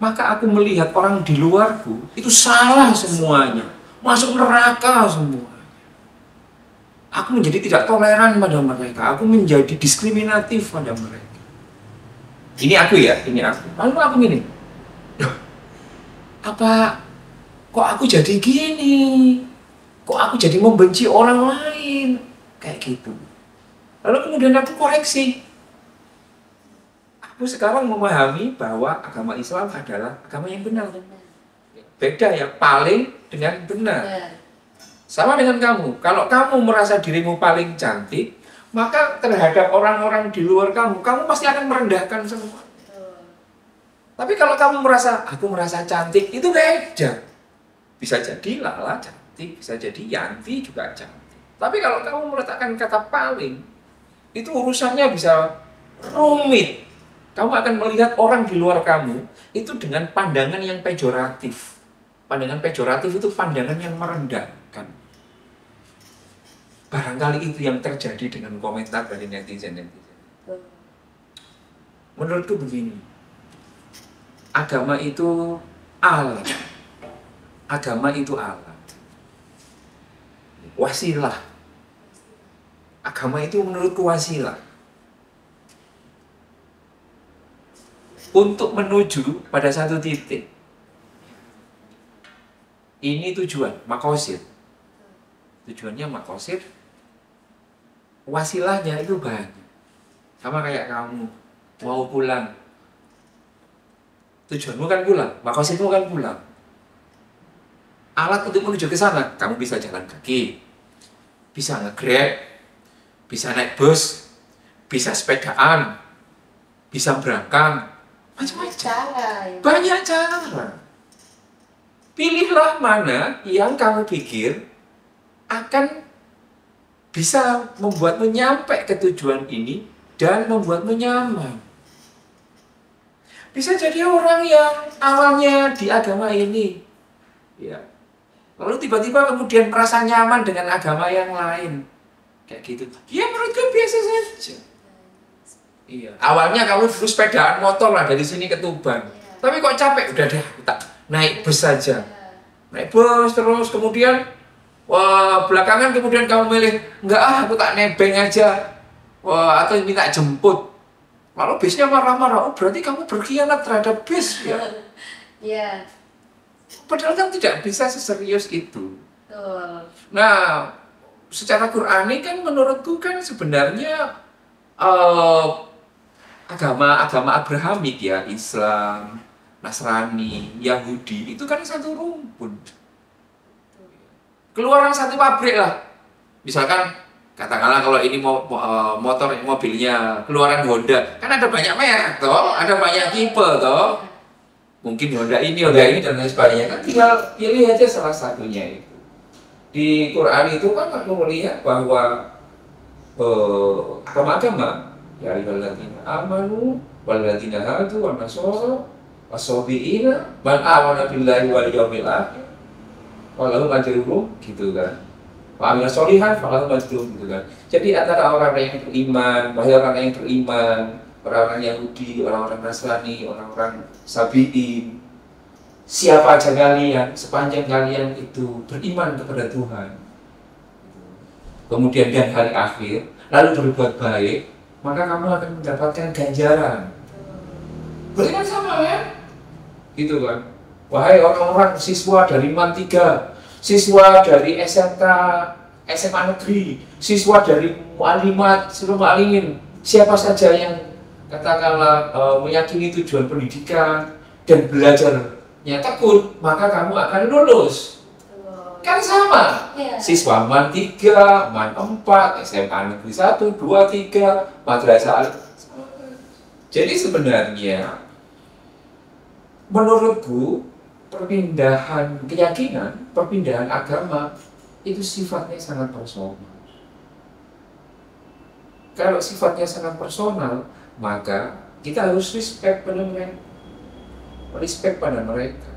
maka aku melihat orang di luarku itu salah semuanya, masuk neraka semua. Aku menjadi tidak toleran pada mereka, aku menjadi diskriminatif pada mereka. Ini aku ya, ini aku. Lalu aku gini, apa kok aku jadi gini? Kok aku jadi membenci orang lain? Kayak gitu. Lalu kemudian aku koreksi. Aku sekarang memahami bahwa agama Islam adalah agama yang benar. Beda ya, paling dengan benar. Sama dengan kamu. Kalau kamu merasa dirimu paling cantik, maka terhadap orang-orang di luar kamu pasti akan merendahkan semua. Tapi kalau kamu merasa, aku merasa cantik, itu beda. Bisa jadi Lala cantik, bisa jadi Yanti juga cantik. Tapi kalau kamu meletakkan kata paling, itu urusannya bisa rumit. Kamu akan melihat orang di luar kamu itu dengan pandangan yang pejoratif. Pandangan pejoratif itu pandangan yang merendahkan. Barangkali itu yang terjadi dengan komentar dari netizen-netizen. Menurutku begini, agama itu alat. Agama itu alat. Wasilah. Agama itu menurutku wasilah. Untuk menuju pada satu titik. Ini tujuan, makosid. Tujuannya makosid. Wasilahnya itu banyak. Sama kayak kamu mau pulang. Tujuanmu kan pulang, makosidmu kan pulang. Alat untuk menuju ke sana, kamu bisa jalan kaki, bisa nge-grab, bisa naik bus, bisa sepedaan, bisa berangkat, macam-macam. Banyak cara. Pilihlah mana yang kamu pikir akan bisa membuatmu nyampe ke tujuan ini dan membuatmu nyaman. Bisa jadi orang yang awalnya di agama ini, ya, lalu tiba-tiba kemudian merasa nyaman dengan agama yang lain, kayak gitu. Ya menurutku biasa saja. Iya. Awalnya kamu dulu sepedaan motor lah dari sini ke Tuban, tapi kok capek, udah deh, tak naik bus saja. Naik bus terus kemudian, wah belakangan kemudian kamu milih, enggak aku tak nebeng aja, wah atau minta jemput. Lalu bisnya marah-marah, oh berarti kamu berkhianat terhadap bis ya? Iya. Padahal kan tidak bisa seserius itu. Betul. Nah, secara Qur'ani kan menurutku kan sebenarnya eh, agama-agama Abrahamik ya, Islam, Nasrani, Yahudi, itu kan satu rumpun. Keluaran satu pabrik lah. Misalkan katakanlah kalau ini motor mobilnya keluaran Honda, kan ada banyak merek toh, ada banyak tipe toh. Mungkin Honda ini dan lain sebagainya. Kan tinggal pilih aja salah satunya itu. Di Quran itu kan aku melihat bahwa agama-agama ya ayyuhalladzina amanu walladzina hadu wan nasara wasabiina man amana billahi wal yawmil akhir walahum ajruhum gitu kan. Wa amila sholihan falahum ajruhum gitu kan. Jadi antara orang-orang yang beriman, orang-orang yang beriman, orang-orang Yahudi, orang-orang Nasrani, orang-orang Sabi'in, siapa aja kalian, sepanjang kalian itu beriman kepada Tuhan, kemudian dan hari akhir, lalu berbuat baik, maka kamu akan mendapatkan ganjaran. Beriman sama ya? Gitu kan? Wahai orang-orang siswa dari MAN 3, siswa dari SMK, SMA Negeri, siswa dari Mu'alimat, seluruh Mu'alimin, siapa saja yang katakanlah meyakini tujuan pendidikan dan belajarnya tekun, maka kamu akan lulus. Kan sama. Siswa MAN 3, MAN 4, SMA Negeri 1, 2, 3, Madrasah. Jadi sebenarnya menurutku perpindahan keyakinan, perpindahan agama itu sifatnya sangat personal. Kalau sifatnya sangat personal, maka kita harus respect pada mereka. Respect pada mereka.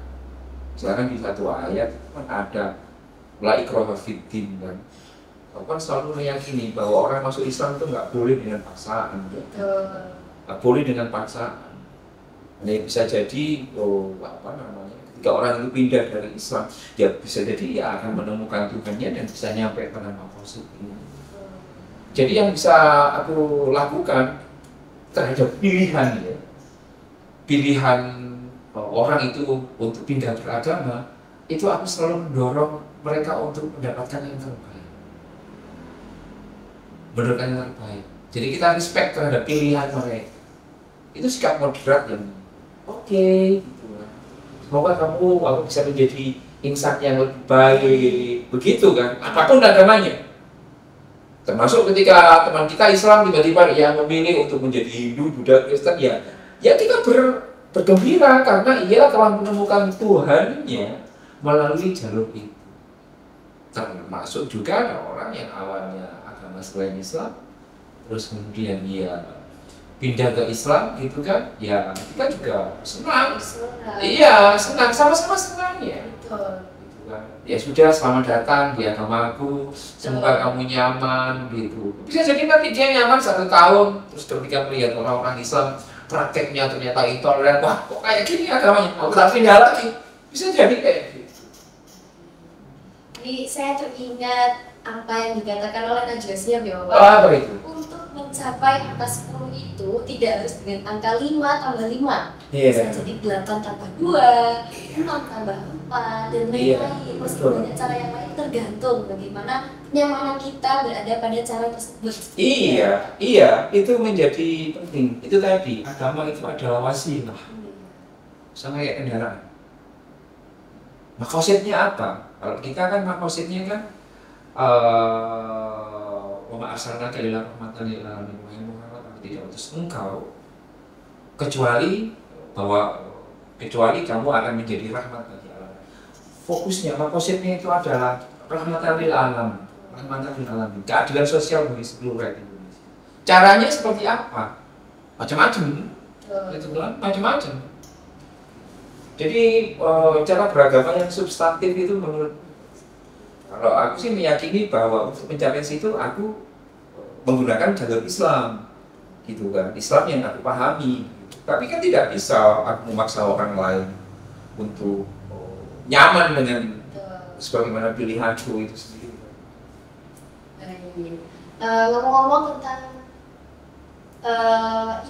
Misalkan di satu ayat kan ada la ikraha fiddin kan. Kau kan selalu meyakini bahwa orang masuk Islam itu nggak boleh dengan paksaan. Nggak boleh dengan paksaan. Ini bisa jadi ketika orang itu pindah dari Islam, dia bisa jadi ya akan menemukan Tuhannya dan bisa nyampe pada maksud ini. Jadi yang bisa aku lakukan terhadap pilihan ya, pilihan orang itu untuk pindah beragama, itu aku selalu mendorong mereka untuk mendapatkan yang terbaik. Mendapatkan yang terbaik. Jadi kita respect terhadap pilihan mereka. Itu sikap moderat yang oke, gitu. Semoga kamu bisa menjadi insan yang lebih baik, begitu kan? Apapun agamanya. Termasuk ketika teman kita Islam tiba-tiba yang memilih untuk menjadi Hindu, Buddha, Kristen, ya kita bergembira karena ia telah menemukan Tuhannya melalui jalur itu. Termasuk juga ada orang yang awalnya agama selain Islam, terus kemudian dia pindah ke Islam gitu kan, ya kita juga senang. Iya, senang, sama-sama senang ya. Ya sudah, selamat datang di agamaku, semoga kamu nyaman gitu. Bisa jadi nanti dia nyaman 1 tahun, terus ketika melihat orang-orang Islam prakteknya ternyata intoleran, wah kok kayak gini agamanya, aku tak pindah lagi. Bisa jadi kayak gitu. Jadi saya teringat apa yang dikatakan oleh Najwa Shihab ya Bapak. Apa itu? Untuk mencapai angka 10 itu tidak harus dengan angka 5 tambah 5. Iya. Bisa jadi 8 tambah 2, 6 tambah 4, dan lain-lain. Masih banyak cara yang lain, tergantung bagaimana kenyamanan kita berada pada cara tersebut. Iya, itu menjadi penting. Itu tadi, agama itu adalah wasilah. Sama kayak kendaraan. Makosidnya apa? Kalau kita kan makosidnya kan wa arsalnaka illa rahmatan lil alamin, Muhammad tidak utus engkau kecuali kamu akan menjadi rahmat bagi alam. Fokusnya, makosidnya itu adalah rahmatan lil alamin, keadilan sosial bagi seluruh rakyat Indonesia. Caranya seperti apa? Macam-macam. Itu macam-macam. Jadi cara beragama yang substantif itu menurut, kalau aku sih meyakini bahwa untuk mencapai situ aku menggunakan jalur Islam, gitu kan, Islam yang aku pahami. Tapi kan tidak bisa aku memaksa orang lain untuk nyaman dengan sebagaimana pilihanku itu sendiri. Ngomong-ngomong tentang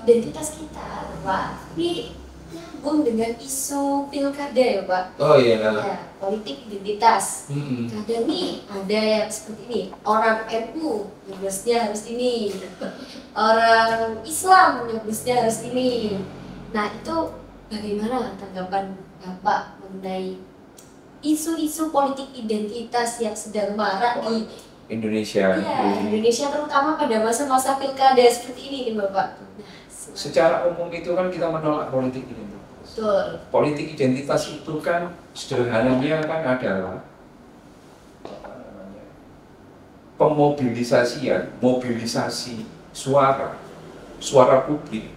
identitas kita, Pak, ini nyambung dengan isu pilkada ya Pak. Oh iya. Ya, politik identitas. Kadang nih ada yang seperti ini, orang NU nyablesnya harus ini, orang Islam nyablesnya harus ini. Nah itu bagaimana tanggapan Bapak mengenai isu-isu politik identitas yang sedang marak di Indonesia? ya, Indonesia terutama pada masa-masa pilkada seperti ini nih Bapak. Nah, Secara umum itu kan kita menolak politik identitas. betul. Politik identitas itu kan sederhananya kan adalah pemobilisasian, mobilisasi suara publik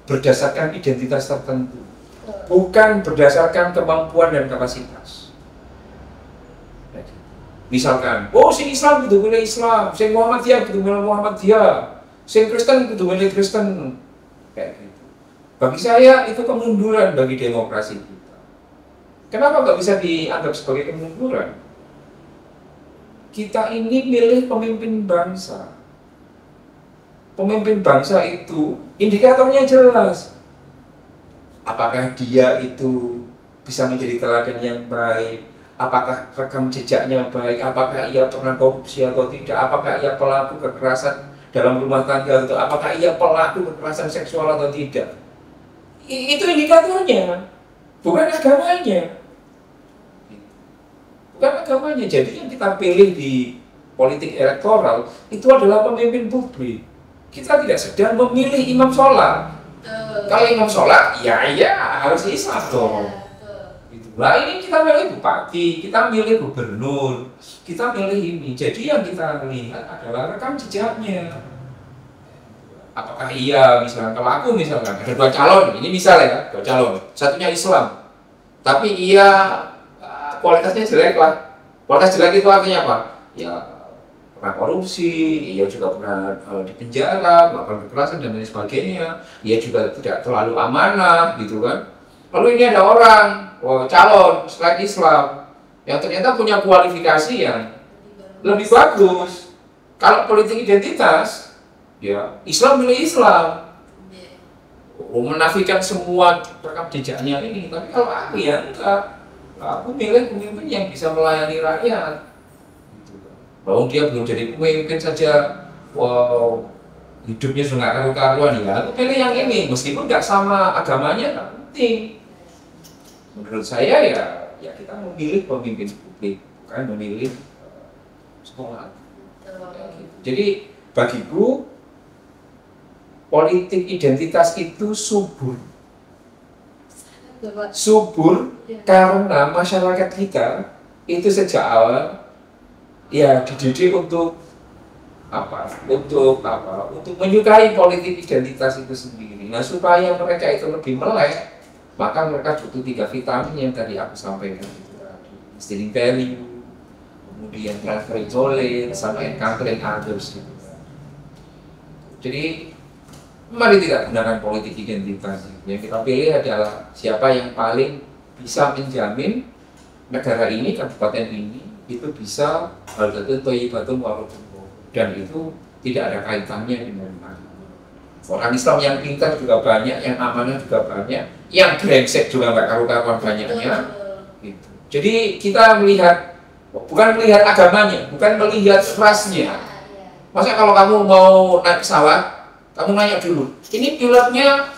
berdasarkan identitas tertentu, bukan berdasarkan kemampuan dan kapasitas. Misalkan, oh sing Islam kudu milih Islam, sing Muhammadiyah kudu milih Muhammadiyah, sing Kristen kudu milih Kristen, kayak gitu. Bagi saya itu kemunduran bagi demokrasi kita. Kenapa nggak bisa dianggap sebagai kemunduran? Kita ini milih pemimpin bangsa. Pemimpin bangsa itu indikatornya jelas. Apakah dia itu bisa menjadi teladan yang baik? Apakah rekam jejaknya baik? Apakah ia pernah korupsi atau tidak? Apakah ia pelaku kekerasan dalam rumah tangga atau apakah ia pelaku kekerasan seksual atau tidak? Itu indikatornya, bukan agamanya. Bukan agamanya. Jadi yang kita pilih di politik elektoral itu adalah pemimpin publik. Kita tidak sedang memilih imam sholat. Kalau imam sholat, ya harus Islam dong. Nah ini kita milih bupati, kita milih gubernur, kita milih ini. Jadi yang kita lihat adalah rekam jejaknya. Apakah iya misalnya, kalau aku misalkan ada 2 calon, ini misalnya ya, 2 calon, satunya Islam, tapi ia kualitasnya jelek lah. Kualitas jelek itu artinya apa? Ya pernah korupsi, ia juga pernah di penjara, melakukan kekerasan dan lain sebagainya. Ia juga tidak terlalu amanah, gitu kan. Lalu ini ada orang, calon selain Islam yang ternyata punya kualifikasi yang lebih bagus. Kalau politik identitas, ya Islam milih Islam, menafikan semua rekam jejaknya ini. Tapi kalau aku ya enggak, aku milih pemimpin yang bisa melayani rakyat. Bahwa dia belum jadi pemimpin saja, wow, hidupnya sudah nggak karu-karuan ya. Aku pilih yang ini, meskipun nggak sama agamanya, nggak penting. Menurut saya ya kita memilih pemimpin publik, bukan memilih sekolah. Jadi bagiku politik identitas itu subur karena masyarakat kita itu sejak awal ya dididik untuk menyukai politik identitas itu sendiri. Nah supaya mereka itu lebih melek, maka mereka butuh 3 vitamin yang tadi aku sampaikan, instilling value, kemudian transferring knowledge, sama encountering others. Jadi mari tidak gunakan politik identitas. Yang kita pilih adalah siapa yang paling bisa menjamin negara ini, kabupaten ini itu bisa baldatun thayyibatun warahmatullahi, dan itu tidak ada kaitannya dengan orang Islam yang pintar juga banyak, yang amanah juga banyak, yang brengsek juga nggak karu-karuan banyaknya. Gitu. Jadi kita melihat, bukan melihat agamanya, bukan melihat rasnya. Masa kalau kamu mau naik pesawat, kamu nanya dulu, ini pilotnya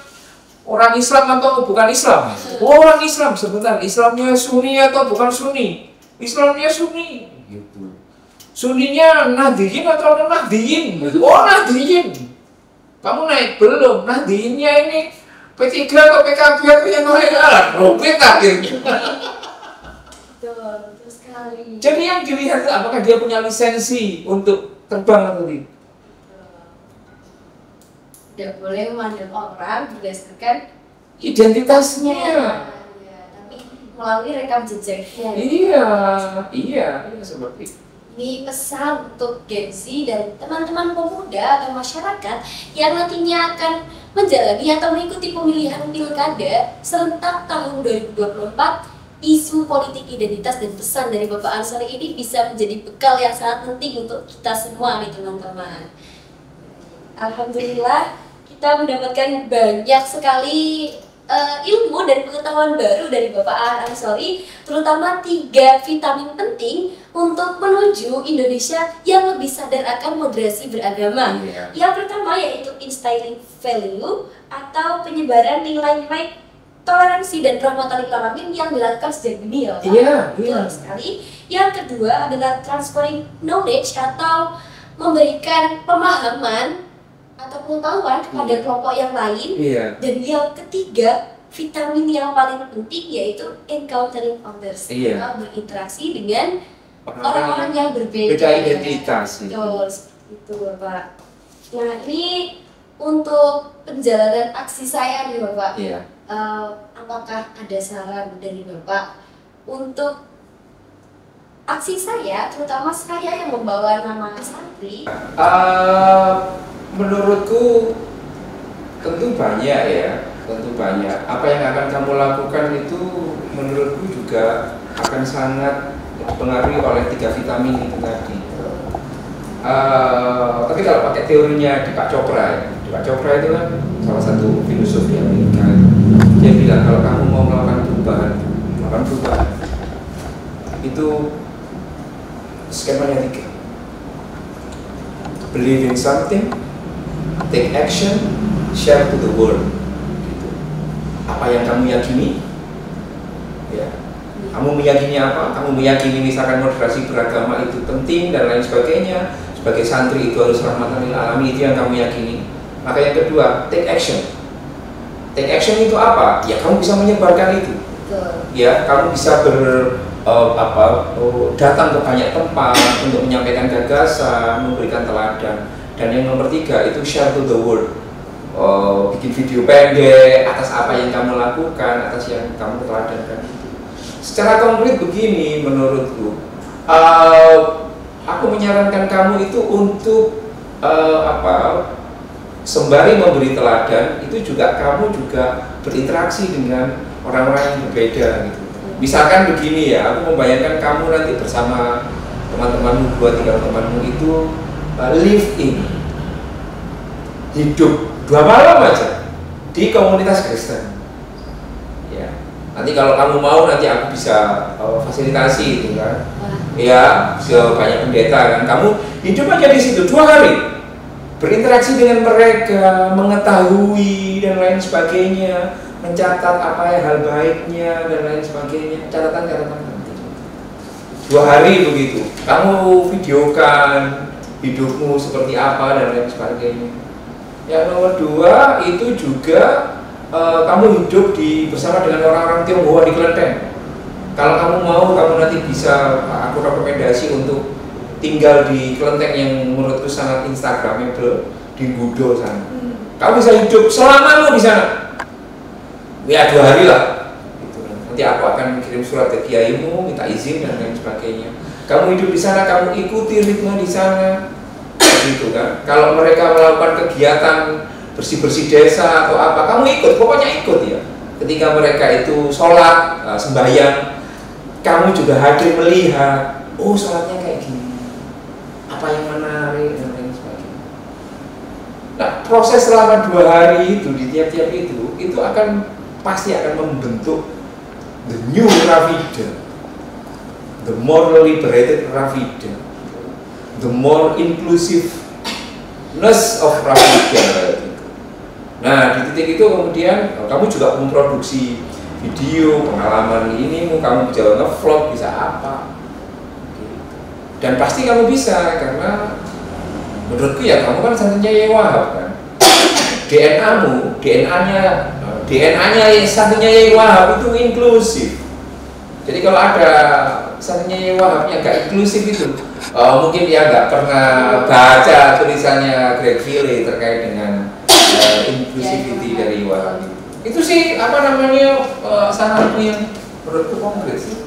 orang Islam atau bukan Islam? Oh, orang Islam, sebentar, Islamnya Sunni atau bukan Sunni? Islamnya Sunni. Gitu. Sunninya Nahdiyin atau non-Nahdiyin? Oh, Nahdiyin. Kamu naik belum? Nahdiinnya ini P3 atau PKB atau yang lain? Rumit akhirnya. Betul sekali. Jadi yang dilihat apakah dia punya lisensi untuk terbang atau tidak. Tidak boleh memandang orang berdasarkan identitasnya. Ya, tapi melalui rekam jejaknya. Iya, seperti itu. Ini pesan untuk Gen Z dan teman-teman pemuda atau masyarakat yang nantinya akan menjalani atau mengikuti pemilihan pilkada serentak tahun 2024. Isu politik identitas dan pesan dari Bapak Ansori ini bisa menjadi bekal yang sangat penting untuk kita semua nih teman-teman. Alhamdulillah kita mendapatkan banyak sekali ilmu dan pengetahuan baru dari Bapak Aan Anshori, terutama 3 vitamin penting untuk menuju Indonesia yang lebih sadar akan moderasi beragama. Yang pertama yaitu instilling value atau penyebaran nilai-nilai toleransi dan rahmatan lil alamin yang dilakukan sejak dini ya Pak. Betul sekali. Yang kedua adalah transferring knowledge atau memberikan pemahaman atau pengetahuan kepada kelompok yang lain. Dan yang ketiga, vitamin yang paling penting yaitu encountering others, atau berinteraksi dengan orang-orang yang berbeda. Beda identitas. Betul, seperti itu Bapak. Nah ini untuk perjalanan aksi saya nih Bapak. Apakah ada saran dari Bapak untuk aksi saya, terutama saya yang membawa nama santri? Menurutku tentu banyak ya, tentu banyak. Apa yang akan kamu lakukan itu menurutku juga akan sangat dipengaruhi oleh 3 vitamin itu tadi. Tapi kalau pakai teorinya di Pak Chopra ya, di Pak Chopra itu kan salah satu filosof di Amerika. Dia bilang kalau kamu mau melakukan perubahan itu skemanya 3. Believe in something, take action, share to the world. Gitu. Apa yang kamu yakini, ya. Kamu meyakini apa? Kamu meyakini misalkan moderasi beragama itu penting dan lain sebagainya. Sebagai santri itu harus rahmatan lil alamin, itu yang kamu yakini. Maka yang kedua, take action. Take action itu apa? Ya kamu bisa menyebarkan itu. Ya kamu bisa datang ke banyak tempat untuk menyampaikan gagasan, memberikan teladan. Dan yang nomor 3 itu share to the world. Bikin video pendek atas apa yang kamu lakukan, atas yang kamu teladankan. Secara konkret begini menurutku, aku menyarankan kamu itu untuk sembari memberi teladan itu juga kamu juga berinteraksi dengan orang-orang yang berbeda gitu. Misalkan begini ya, aku membayangkan kamu nanti bersama teman-temanmu, 2-3 temanmu itu live in, hidup 2 malam aja di komunitas Kristen. Ya, nanti kalau kamu mau nanti aku bisa fasilitasi itu kan. Ya, ke banyak pendeta kan. Kamu hidup aja di situ 2 hari. Berinteraksi dengan mereka, mengetahui dan lain sebagainya, mencatat apa ya hal baiknya dan lain sebagainya, catatan-catatan penting. 2 hari begitu, kamu videokan hidupmu seperti apa dan lain sebagainya. Yang nomor 2 itu juga kamu hidup bersama dengan orang-orang Tionghoa di Kelenteng. Kalau kamu mau, kamu nanti bisa aku rekomendasi untuk tinggal di Kelenteng yang menurutku sangat instagramable di Gudo sana. Kamu bisa hidup selama di sana. Ya 2 hari lah. Gitu. Nanti aku akan kirim surat ke kiaimu, minta izin dan lain sebagainya. Kamu hidup di sana, kamu ikuti ritme di sana, gitu kan. Kalau mereka melakukan kegiatan bersih-bersih desa atau apa, kamu ikut, pokoknya ikut ya. Ketika mereka itu sholat, sembahyang, kamu juga hadir melihat, oh sholatnya kayak gini. Apa yang menarik dan lain sebagainya. Nah, proses selama 2 hari itu di tiap-tiap itu akan pasti akan membentuk the new Ravida, the more liberated Ravida, the more inclusiveness of Ravida. Nah, di titik itu kemudian kamu juga memproduksi video pengalaman ini, kamu bisa nge-vlog, bisa apa. Dan pasti kamu bisa, karena menurutku ya kamu kan santrinya Yai Wahab kan. DNA-nya santrinya Yai Wahab itu inklusif. Jadi kalau ada santrinya Yai Wahab yang gak inklusif itu, mungkin dia gak pernah baca tulisannya Greg Ville terkait dengan inclusivity dari Wahab. Itu sih saranku yang menurutku konkret sih.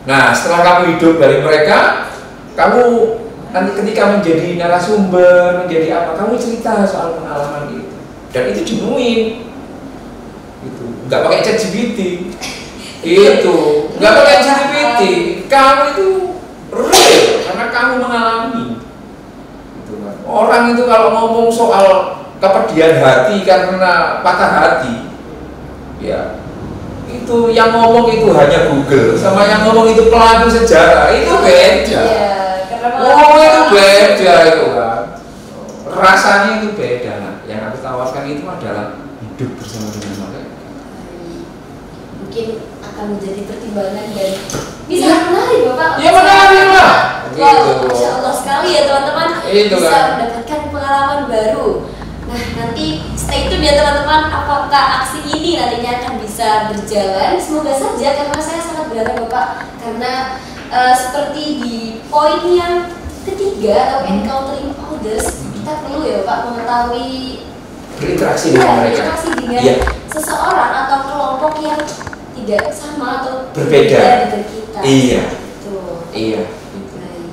Nah, setelah kamu hidup dari mereka, kamu nanti ketika menjadi narasumber, menjadi apa, kamu cerita soal pengalaman itu, dan itu genuine, gitu. Nggak pakai ChatGPT, gitu. Nggak pakai ChatGPT, kamu itu real karena kamu mengalami. Gitu kan. Orang itu kalau ngomong soal kepedihan hati karena patah hati, ya itu yang ngomong itu hanya Google sama yang ngomong itu pelaku sejarah itu beda. Iya, karena Oh itu beda itu kan, rasanya itu beda. Nah, yang aku tawarkan itu adalah hidup bersama dengan mereka. Mungkin akan menjadi pertimbangan dan bisa menarik Bapak. Ya menarik lah. Wow, Masya Allah sekali ya teman-teman, Itu bisa kan. mendapatkan pengalaman baru. Nah nanti stay tune ya teman-teman, apakah aksi ini nantinya akan bisa berjalan? Semoga saja, karena saya sangat berharap Bapak, karena seperti di poin yang ketiga atau encountering others, kita perlu ya Bapak mengetahui Berinteraksi dengan mereka. berinteraksi dengan Iya. seseorang atau kelompok yang tidak sama atau Berbeda. dari kita. Iya. Betul. Iya. Baik.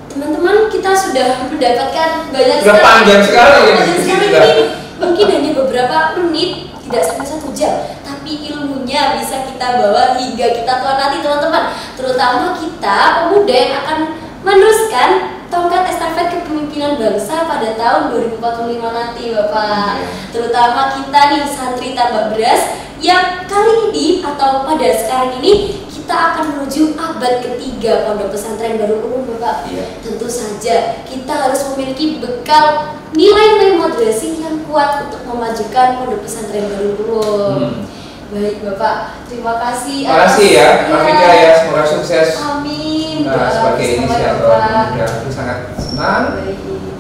Teman-teman, kita sudah mendapatkan banyak Sudah panjang sekali ya Panjang diskusi sekali kita. ini. Mungkin hanya beberapa menit, tidak sampai 1 jam, tapi ilmunya bisa kita bawa hingga kita tua nanti teman-teman. Terutama kita pemuda yang akan meneruskan tongkat estafet kepemimpinan bangsa pada tahun 2045 nanti Bapak. Terutama kita nih santri tambak beras yang kali ini atau pada sekarang ini kita akan menuju abad ketiga Pondok Pesantren Darul Ulum Bapak. Iya. Tentu saja kita harus memiliki bekal nilai-nilai moderasi yang kuat untuk memajukan Pondok Pesantren Darul Ulum. Baik Bapak, terima kasih. Terima kasih ya, Rafika ya, semoga sukses. Amin. Nah, Doa sebagai bersama inisiator Bapak. muda, aku sangat senang Baik.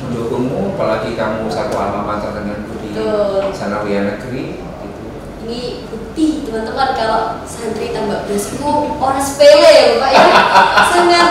mendukungmu, apalagi kamu satu alma mater denganku di Betul. Sanawiyah Negeri. Gitu. Ini bukti teman-teman kalau santri tambak beras itu orang sepele ya Bapak ya. Sangat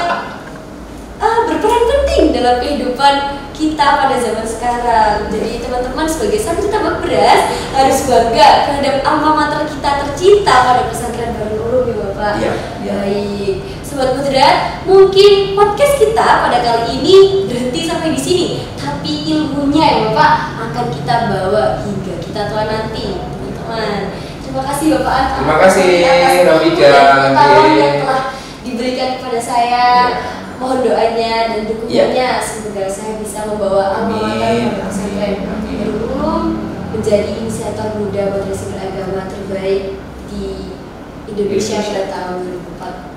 berperan penting dalam kehidupan kita pada zaman sekarang. Jadi teman-teman sebagai santri tambak beras harus bangga terhadap alma mater kita tercinta pada pesantren Darul Ulum ya Bapak. Iya. Baik, sobat moderat, mungkin podcast kita pada kali ini berhenti sampai di sini, tapi ilmunya ya Bapak akan kita bawa hingga kita tua nanti, teman-teman. Terima kasih Bapak. Terima kasih, atas Rafika. pengetahuan yang telah diberikan kepada saya. Iya. Mohon doanya dan dukungannya, semoga saya bisa membawa alma mater Amin. Pondok Pesantren Amin. Darul Ulum menjadi inisiator muda moderasi beragama terbaik di Indonesia pada tahun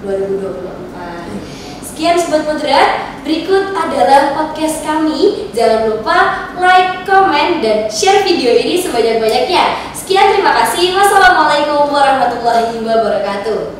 2024. Sekian sobat moderat, berikut adalah podcast kami. Jangan lupa like, komen, dan share video ini sebanyak-banyaknya. Sekian, terima kasih. Wassalamualaikum warahmatullahi wabarakatuh.